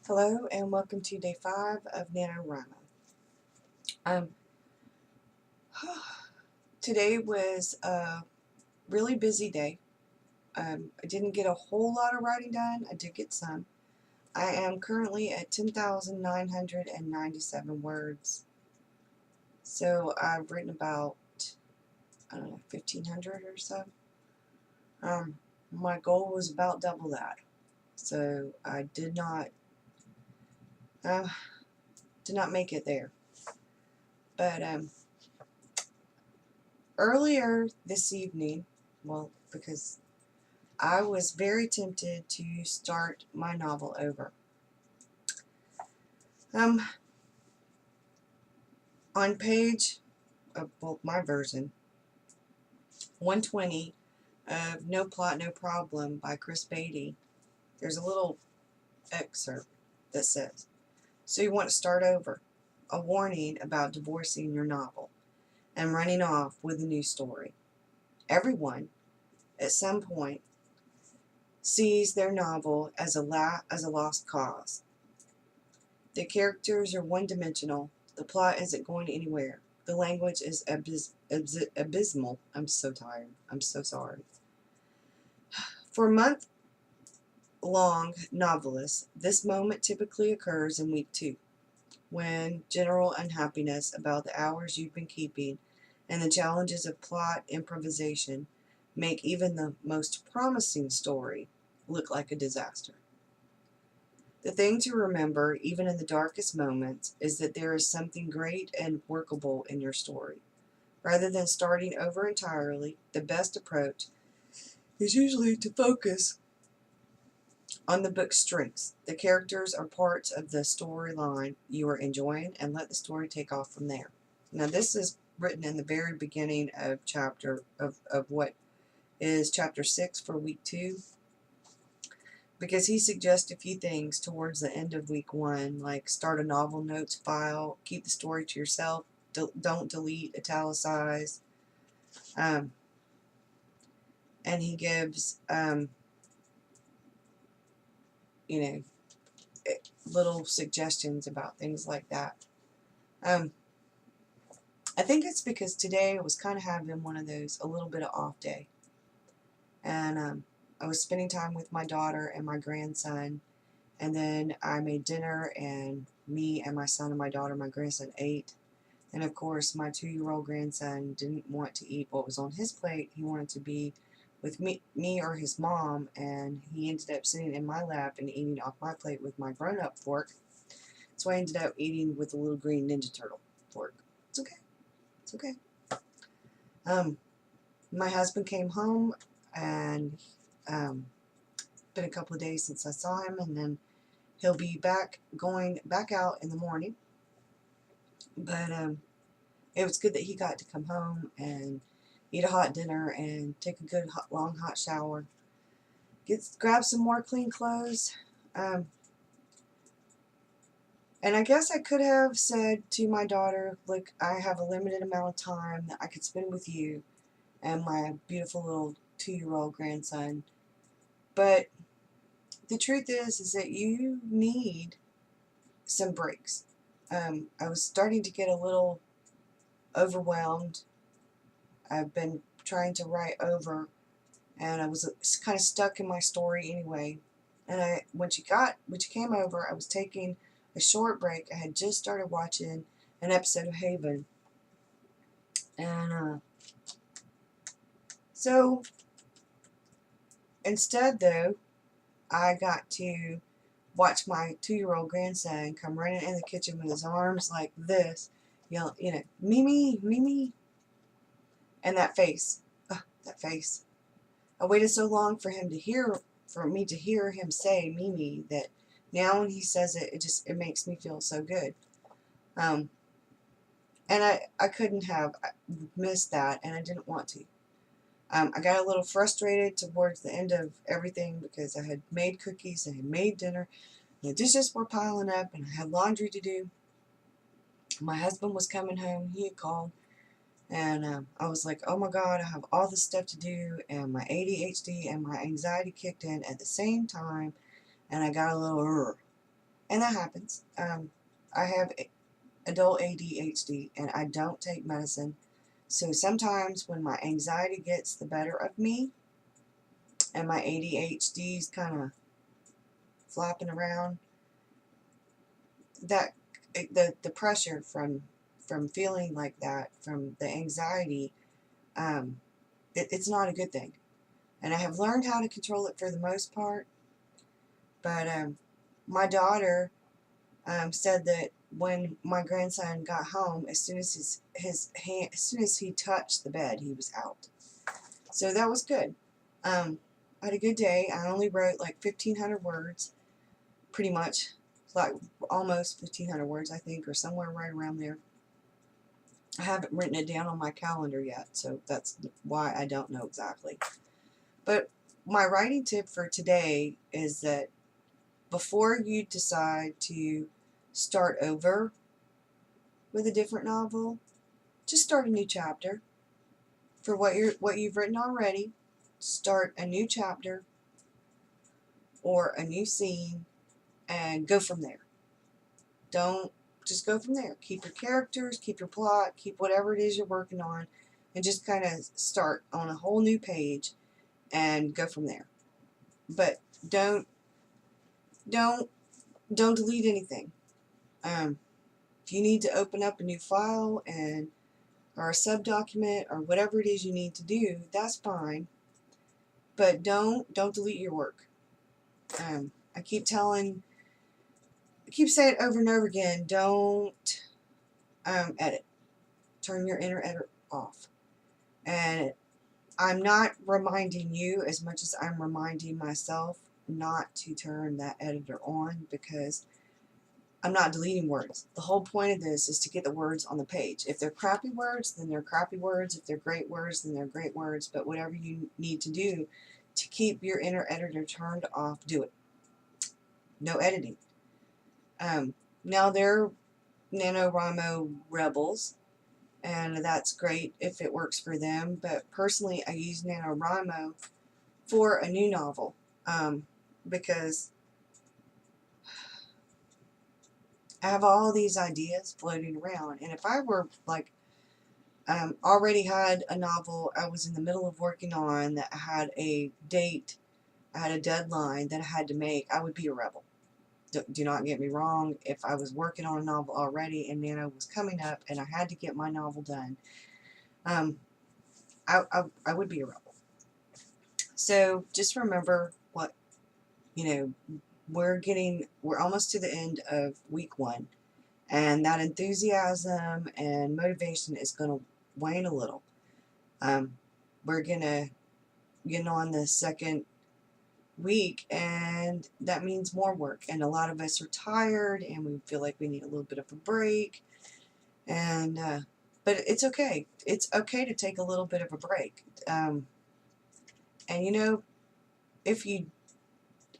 Hello and welcome to day 5 of NaNoWriMo. Um, Today was a really busy day. I didn't get a whole lot of writing done. I did get some. I am currently at 10,997 words. So I've written about, I don't know, 1,500 or so. My goal was about double that. So I did not make it there. But earlier this evening, well, because I was very tempted to start my novel over. On page, well, my version, 120 of No Plot, No Problem by Chris Beatty, there's a little excerpt that says, "So you want to start over? A warning about divorcing your novel and running off with a new story. Everyone, at some point, sees their novel as a lost cause. The characters are one-dimensional. The plot isn't going anywhere. The language is abysmal." I'm so tired. I'm so sorry. For month-long novelists, this moment typically occurs in week 2, when general unhappiness about the hours you've been keeping and the challenges of plot improvisation make even the most promising story look like a disaster. The thing to remember, even in the darkest moments, is that there is something great and workable in your story. Rather than starting over entirely, the best approach is usually to focus on the book's strengths. The characters are parts of the storyline you are enjoying, and let the story take off from there. Now, this is written in the very beginning of what is chapter 6 for week 2. Because he suggests a few things towards the end of week 1, like start a novel notes file, keep the story to yourself, don't delete, italicize, and he gives, little suggestions about things like that. I think it's because today I was kind of having one of those, a little bit of off day, and I was spending time with my daughter and my grandson, and then I made dinner, and me and my son and my daughter, my grandson, ate. And of course, my 2-year-old grandson didn't want to eat what was on his plate. He wanted to be with me or his mom, and he ended up sitting in my lap and eating off my plate with my grown-up fork. So I ended up eating with a little green Ninja Turtle fork. It's okay. It's okay. My husband came home, and been a couple of days since I saw him, and then he'll be going back out in the morning. But it was good that he got to come home and eat a hot dinner and take a good long hot shower. Grab some more clean clothes. And I guess I could have said to my daughter, look, I have a limited amount of time that I could spend with you and my beautiful little 2-year-old grandson. But the truth is that you need some breaks. I was starting to get a little overwhelmed. I've been trying to write over, and I was kind of stuck in my story anyway. And when she came over, I was taking a short break. I had just started watching an episode of Haven, and so instead, though, I got to watch my 2-year-old grandson come running in the kitchen with his arms like this, yelling, Mimi, Mimi, and that face, that face. I waited so long for me to hear him say Mimi that now when he says it, it makes me feel so good. And I couldn't have missed that, and I didn't want to. I got a little frustrated towards the end of everything because I had made cookies, and I had made dinner, and the dishes were piling up, and I had laundry to do. My husband was coming home. He had called, and I was like, oh my God, I have all this stuff to do, and my ADHD and my anxiety kicked in at the same time, and I got a little And that happens. I have adult ADHD, and I don't take medicine. So sometimes when my anxiety gets the better of me and my ADHD's kind of flapping around, that the pressure from feeling like that, from the anxiety, it's not a good thing. And I have learned how to control it for the most part. But my daughter said that when my grandson got home, as soon as his hand, as soon as he touched the bed, he was out. So that was good. I had a good day. I only wrote like 1,500 words, pretty much, like almost 1,500 words, I think, or somewhere right around there. I haven't written it down on my calendar yet, so that's why I don't know exactly. But my writing tip for today is that before you decide to start over with a different novel, just start a new chapter. For what you've written already, start a new chapter or a new scene and go from there. Don't just go from there. Keep your characters, keep your plot, keep whatever it is you're working on, and just kind of start on a whole new page and go from there. But don't delete anything. If you need to open up a new file and or a subdocument or whatever it is you need to do, that's fine. But don't delete your work. I keep saying it over and over again. Don't edit. Turn your inner editor off. And I'm not reminding you as much as I'm reminding myself not to turn that editor on, because I'm not deleting words. The whole point of this is to get the words on the page. If they're crappy words, then they're crappy words. If they're great words, then they're great words. But whatever you need to do to keep your inner editor turned off, do it. No editing. Now they're NaNoWriMo rebels, and that's great if it works for them. But personally, I use NaNoWriMo for a new novel because I have all these ideas floating around, and if I were like already had a novel I was in the middle of working on that had a date, I had a deadline that I had to make, I would be a rebel. Do not get me wrong. If I was working on a novel already and Nano was coming up and I had to get my novel done, I would be a rebel. So just remember what, we're almost to the end of week 1, and that enthusiasm and motivation is going to wane a little. We're going to get on the second week, and that means more work, and a lot of us are tired and we feel like we need a little bit of a break, and but it's okay. It's okay to take a little bit of a break. And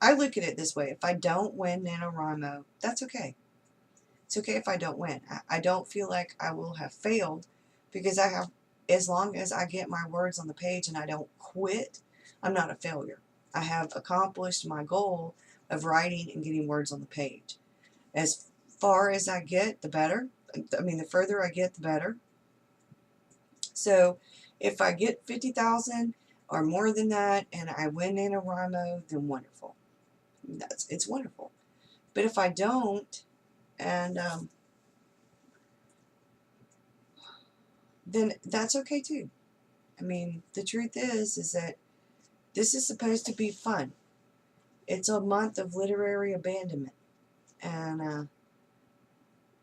I look at it this way: if I don't win NaNoWriMo, that's okay. It's okay if I don't win. I don't feel like I will have failed, because as long as I get my words on the page and I don't quit, I'm not a failure. I have accomplished my goal of writing and getting words on the page. As far as I get, the better. The further I get, the better. So if I get 50,000 or more than that and I win NaNoWriMo, then wonderful. It's wonderful. But if I don't, and then that's okay too. The truth is that this is supposed to be fun. It's a month of literary abandonment, and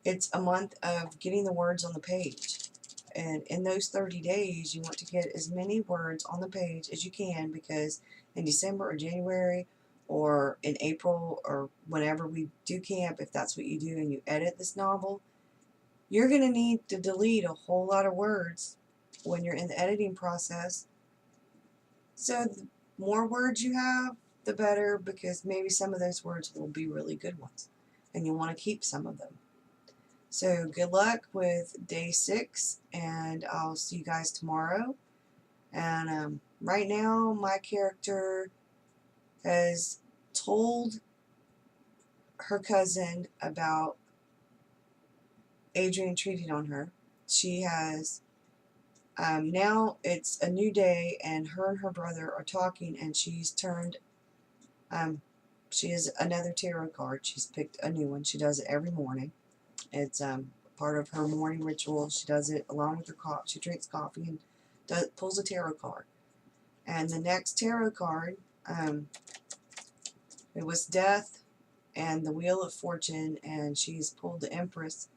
it's a month of getting the words on the page. And in those 30 days, you want to get as many words on the page as you can, because in December or January or in April or whenever we do camp, if that's what you do and you edit this novel, you're going to need to delete a whole lot of words when you're in the editing process. So the more words you have, the better, because maybe some of those words will be really good ones, and you'll want to keep some of them. So good luck with day 6, and I'll see you guys tomorrow. And right now, my character has told her cousin about Adrian cheating on her. She has, now it's a new day, and her brother are talking, and she's turned, she has another tarot card. She's picked a new one. She does it every morning. It's part of her morning ritual. She does it along with her coffee. She drinks coffee and pulls a tarot card. And the next tarot card, it was Death and the Wheel of Fortune, and she's pulled the Empress.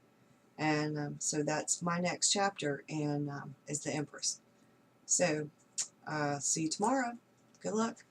And so that's my next chapter, and is the Empress. So see you tomorrow. Good luck.